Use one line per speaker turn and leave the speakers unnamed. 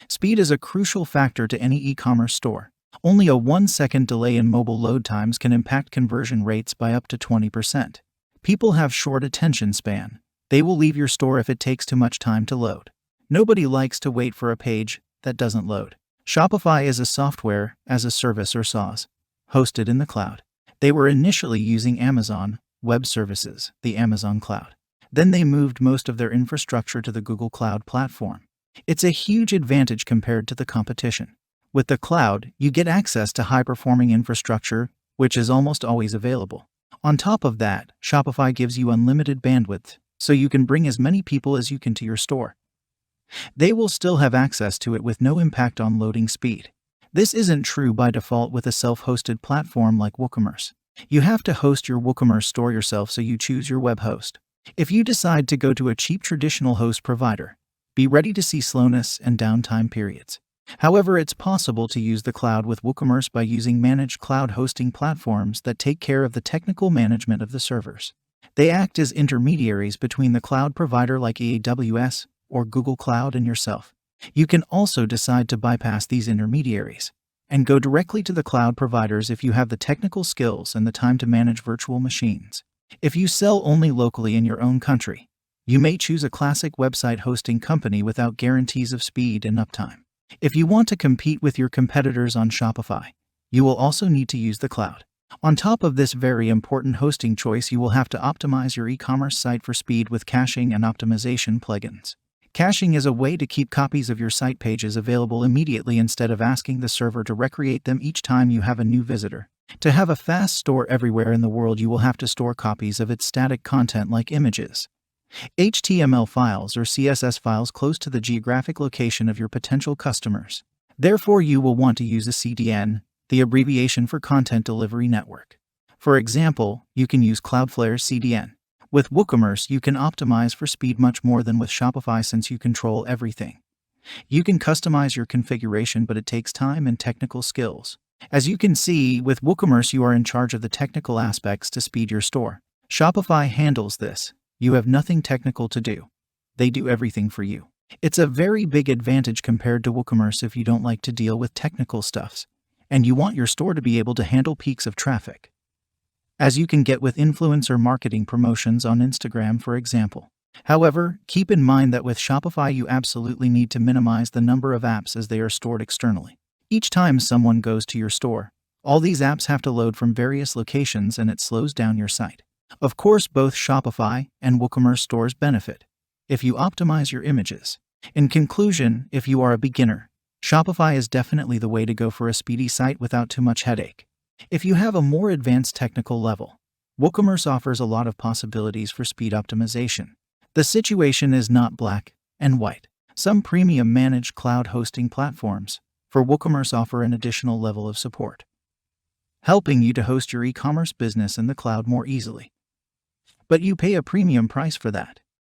Speed is a crucial factor to any e-commerce store. Only a 1-second delay in mobile load times can impact conversion rates by up to 20%. People have short attention span. They will leave your store if it takes too much time to load. Nobody likes to wait for a page that doesn't load. Shopify is a software as a service or SaaS, hosted in the cloud. They were initially using Amazon Web Services, the Amazon Cloud. Then they moved most of their infrastructure to the Google Cloud platform. It's a huge advantage compared to the competition. With the cloud, you get access to high-performing infrastructure, which is almost always available. On top of that, Shopify gives you unlimited bandwidth, so you can bring as many people as you can to your store. They will still have access to it with no impact on loading speed. This isn't true by default with a self-hosted platform like WooCommerce. You have to host your WooCommerce store yourself, so you choose your web host. If you decide to go to a cheap traditional host provider, be ready to see slowness and downtime periods. However, it's possible to use the cloud with WooCommerce by using managed cloud hosting platforms that take care of the technical management of the servers. They act as intermediaries between the cloud provider like AWS or Google Cloud and yourself. You can also decide to bypass these intermediaries and go directly to the cloud providers if you have the technical skills and the time to manage virtual machines. If you sell only locally in your own country, you may choose a classic website hosting company without guarantees of speed and uptime. If you want to compete with your competitors on Shopify, you will also need to use the cloud. On top of this very important hosting choice, you will have to optimize your e-commerce site for speed with caching and optimization plugins. Caching is a way to keep copies of your site pages available immediately instead of asking the server to recreate them each time you have a new visitor. To have a fast store everywhere in the world, you will have to store copies of its static content like images, HTML files, or CSS files close to the geographic location of your potential customers. Therefore, you will want to use a CDN, the abbreviation for Content Delivery Network. For example, you can use Cloudflare's CDN. With WooCommerce, you can optimize for speed much more than with Shopify since you control everything. You can customize your configuration, but it takes time and technical skills. As you can see, with WooCommerce, you are in charge of the technical aspects to speed your store. Shopify handles this. You have nothing technical to do. They do everything for you. It's a very big advantage compared to WooCommerce if you don't like to deal with technical stuffs, and you want your store to be able to handle peaks of traffic, as you can get with influencer marketing promotions on Instagram, for example. However, keep in mind that with Shopify, you absolutely need to minimize the number of apps as they are stored externally. Each time someone goes to your store, all these apps have to load from various locations, and it slows down your site. Of course, both Shopify and WooCommerce stores benefit if you optimize your images. In conclusion, if you are a beginner, Shopify is definitely the way to go for a speedy site without too much headache. If you have a more advanced technical level, WooCommerce offers a lot of possibilities for speed optimization. The situation is not black and white. Some premium managed cloud hosting platforms for WooCommerce offer an additional level of support, helping you to host your e-commerce business in the cloud more easily. But you pay a premium price for that.